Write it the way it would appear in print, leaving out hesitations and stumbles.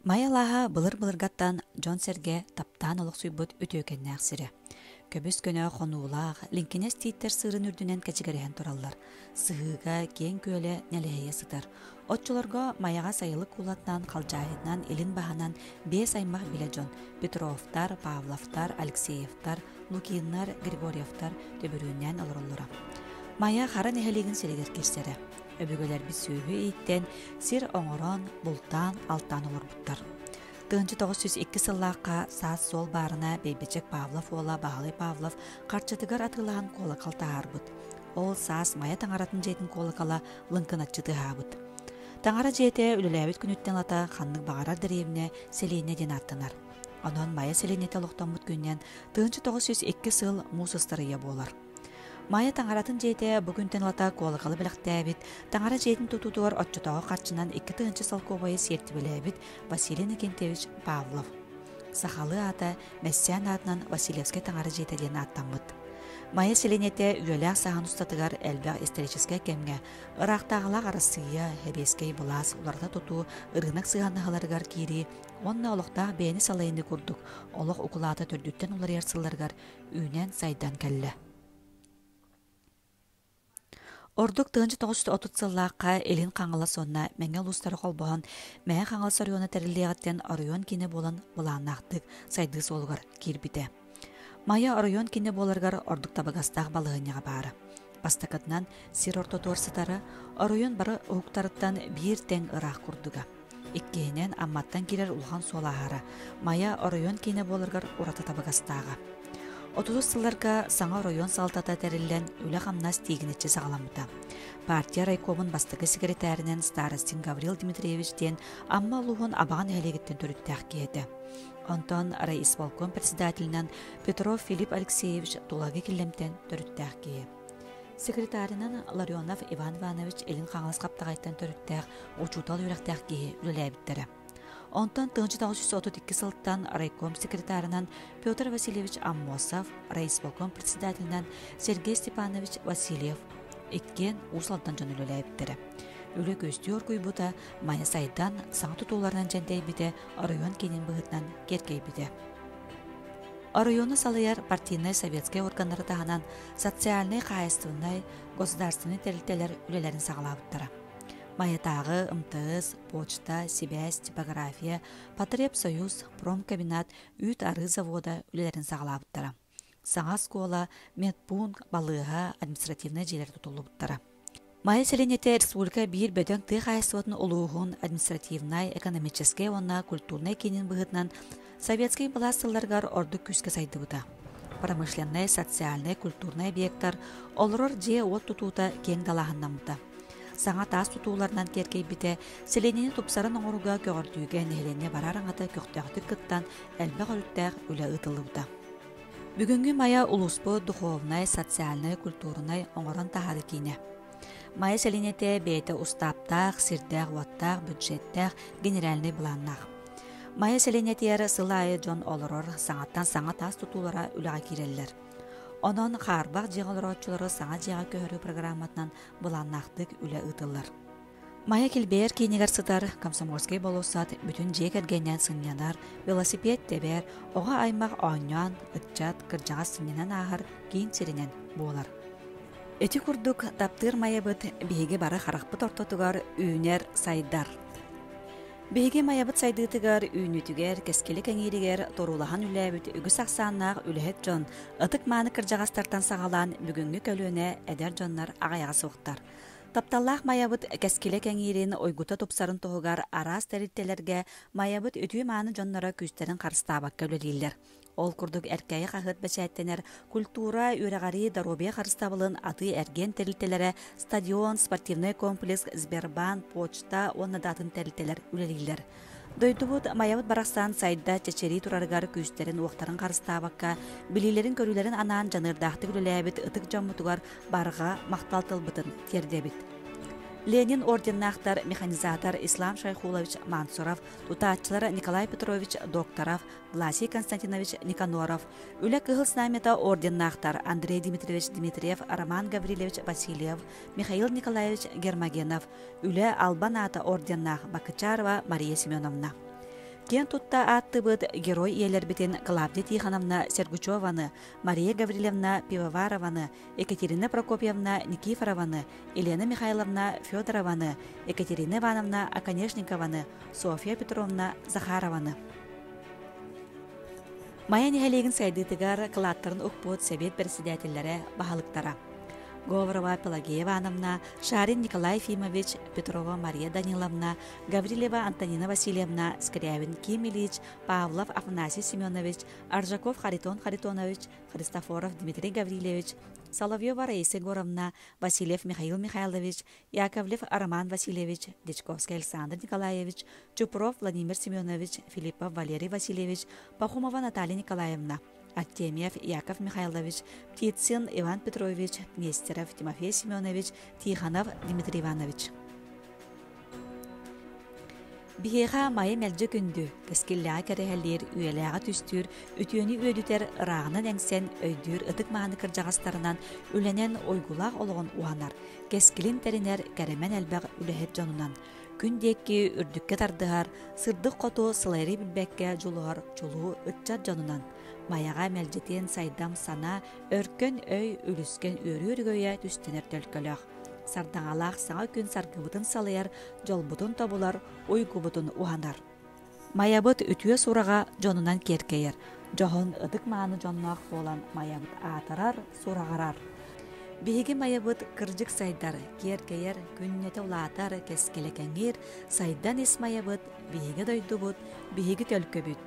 Майалаха былыр-былыргаттан Джон Серге таптан олық сүйбіт өтөкеннәк сірі. Көбіс көне қонуылақ, линкенес титтер сырын үрдінен кәчігерген тұралар. Сығыға кен көлі нәлейе сытар. Отчыларға маяға сайылық кулатнан, қалжайынан, елін бағанан 5 аймақ біле Джон. Петровтар, Павловтар, Алексеевтар, Лукиннар, Григорьевтар төбірінен алыр. Мая қара нәхелеген селегер кестері. Өбігілер біз сөйі еттен, сир оңыран, бұлтан, алтан олар бұттар. 1902 сыллаққа саас сол барына Бейбечек Павлов ола Бағалай Павлов қарчатығар атылаған қолы қалтағар бұд. Ол саас мая таңаратын жейтін қолы қала лыңқын атчыты ғабыд. Таңара жейте үліләбіт күніттен ата қанның бағарар дәревіне селейіне ден аттынар. Онын мая селейнеті лұқтан бұд күннен 1902 сыл мұсыстырыя болар. Майя таңаратын жейте бүгінтен лата қолықалы біліқтәбіт, таңара жейтін тұтудуар отчытағы қатшынан 2-тыңчы салковайы серті біләбіт Василий Никентьевич Павлов. Сақалы ата Мәссиян атынан Василевске таңара жейтеден аттанмыд. Майя селенете үйеләк саған ұстатығар әлбәқ историческе кемге, ұрақтағылақ арасыя, хәбескей бұлас, оларда тұту, ұрғынақ сығанығаларғар кири, онна олықтағы бәйіні салайынды күрдік, олық ұқылаты түрдіттен олар ерсыларғар үйнен сайдан кәлі. Ордук 1930 сыллаққа елін қаңылы сонна мәңгел ұстары қолбаған мәң қаңыл сарыуына тәрілдеғаттен арыйон кені болан бұланнақтық сайды солғыр кербіті. Майя арыйон кені боларғар ордук табығастақ балығынеға бары. Бастақытынан сир орто торсытары арыйон бары ұқтарыттан бір тәң ұрақ күрдігі. Иккейінен амматтан келер ұлған солағары. Майя арыйон кені боларғар ұраты табығастағы. 30 сылларға саңа район салтата тәрілен өлі қамнас тегінетчі сағаламыда. Партия райкомын бастығы секретарінен старостин Гаврил Дмитриевичтен амма луғын абаған әлегеттен түріттәқ кейді. Онтон райисполком председателінен Петров Филипп Алексеевич тулагы келемтен түріттәқ кейі. Секретарінен Ларионов Иван Иванович елін қаңылыс қаптағайттан түріттәқ учутал өріқтәқ кейі үліләбіттірі. Онтан 1932 сылттан райком секретарынан Петр Васильевич Аммосов, райисполком председателінен Сергей Степанович Васильев еткен усалдан жон үліләйіптірі. Үлі көзді оргуй бұта мая сайдан саңа тұтуларынан жәндей біде арайон кенен бұғытнан керкей біде. Арайоны салыяр партийный советский органлары тағынан социальный қайыстығынай государственный тәрілтелер үлелерін сағалабыттыра. Маятағы, МТС, почта, связь, типография, Потребсоюз, промкомбинат, үйт ары завода үлелерін сағалабыттыра. Саңа скола, медпункт, балыға, административный жерлер тұтылы бұттыра. Майя селенете республика бір бөдің тұй қайсуатын ұлығын административный, экономический, онна культурный кенін бұғытнан советский баласыларғар орды күске сайды бұда. Промышленный, социальный, культурный объекттар олырыр же от тұтуыта кен далағыннан бұда. Саңа тас тұтуларынан керкей біте, селенені тұпсарын оңыруға көгірдүйге нәхелене барараңаты көқтіғді күттан әлбәқ өліттәқ өлі ұтылыуда. Бүгінгі мая ұлыспы, духовнай, социальнай, культурнай оңыран тағады кейіне. Мая селенете бейті ұстаптақ, сирдәқ, уаттақ, бюджеттәқ, генеральный бұланнақ. Мая селенетері сылайы жон олырыр, саңаттан саңа тас тұтулара үліға керелілер. Онон қарбақ жеғалыр отчылары саңа жеға көхірі программатынан бұланнақтық үлі ұтылыр. Майя келбер кейнегер сытар, комсомольский болусат, бүтін жек әргеннен сынянар, велосипед тебер, оға аймақ ойнан, ұтчат, кіржаға сынянан ағыр, кейін серінен болар. Өті күрдік таптыр майя бұд бейге бары қарақпыт ортотығар үйінер сайдар. Бейге майабыт сайдыытыгар, үйінүтігер, кескелі кәңерігер, торулахан үләбіт, үгі сақсаннақ үліхет жон, ытык маны кіржағастартан сағалан бүгінгі көліне әдер жонлар ағаяға соқтар. Тапталлақ майабыт кескелі кәңерін ойгута топсарын тоғығар арас тәріттелерге майабыт өтүй маны жонлара күстерін қарыстабақ көлелейлер. Ол күрдік әркәйі қағыт бәчәттенер культура үрағари даробия қарыстабылын аты әрген тәрілтелері стадион, спортивный комплекс, Сбербанк, почта, онна датын тәрілтелер үлелейлер. Дойдубут майабыт барақсан сайда чечери турарғар күстерін уақтарын қарыстабаққа, білейлерін көрілерін анан жанырдақты үлеләбіт ұтық жаммутуғар барыға мақталтыл бұтын тердебіт. Ленин орденнақтар механизатор Ислам Шайхулович Мансуров, тутатчылар Николай Петрович Докторов, Власий Константинович Никаноров, үлі кығыл снамета орденнақтар Андрей Дмитриевич Дмитриев, Роман Гаврилевич Васильев, Михаил Николаевич Гермогенов, үлі Албаната орденнақ Бакычарова Мария Семеновна. Кен тутта аттыбыт герой иелербитин Клавдия Тихоновна Сергучеваны, Мария Гаврилевна Пивоварованы, Екатерина Прокопьевна Никифорованы, Елена Михайловна Федорованы, Екатерина Ивановна Оконечникованы, Софья Петровна Захарованы. Майя нехелеген сайдытыгар кылаттарын укпут совет председательлері бахалыктара. Говорова Пелагея Ивановна, Шарин Николай Ефимович, Петрова Мария Даниловна, Гаврилева Антонина Васильевна, Скрявин Ким Ильич, Павлов Афанасий Семенович, Аржаков Харитон Харитонович, Христофоров Дмитрий Гаврилевич, Соловьева Раиса Егоровна, Васильев Михаил Михайлович, Яковлев Роман Васильевич, Дичковский Александр Николаевич, Чупров Владимир Семенович, Филиппов Валерий Васильевич, Пахомова Наталья Николаевна, Артемьев Яков Михайлович, Птицын Иван Петрович, Нестеров Тимофей Семенович, Тихонов Дмитрий Иванович. Бихеха майы мәлжі күнді, кәскілләға кәрәхәлер үйеләға түстүр, үтіөні өйдітер рағынан әңсен өйдүр ұтық мағаны кіржағастарынан үленен ойгулақ олығын уанар, кәскілін тәрінер кәрәмен әлбәқ үләхет жанынан. Күндекке үрдікке тардығар, сырдық қоту сылайры білбәкке жолуғар жолуы үтчат жанынан. Маяға мәлжетен сайдам сана, өркөн өй үліскен өрі-өргөйе түстенер төлкөліғ. Сардаңалақ саңа күн саргыбытын салайар, жолбутын табылар, ойгубутын уанар. Маябыт үтüе сураға жонунан керкейер. Жоғын ыдық мағаны жоннақ болан маябыт атырар, сурағарар. Биһиги маябыт кыржык сайдар, керкейер, күннете улаатар, кескелекеңер, сайдан ес маябыт, биһиги дойдубут, биһиги төлкөбүт.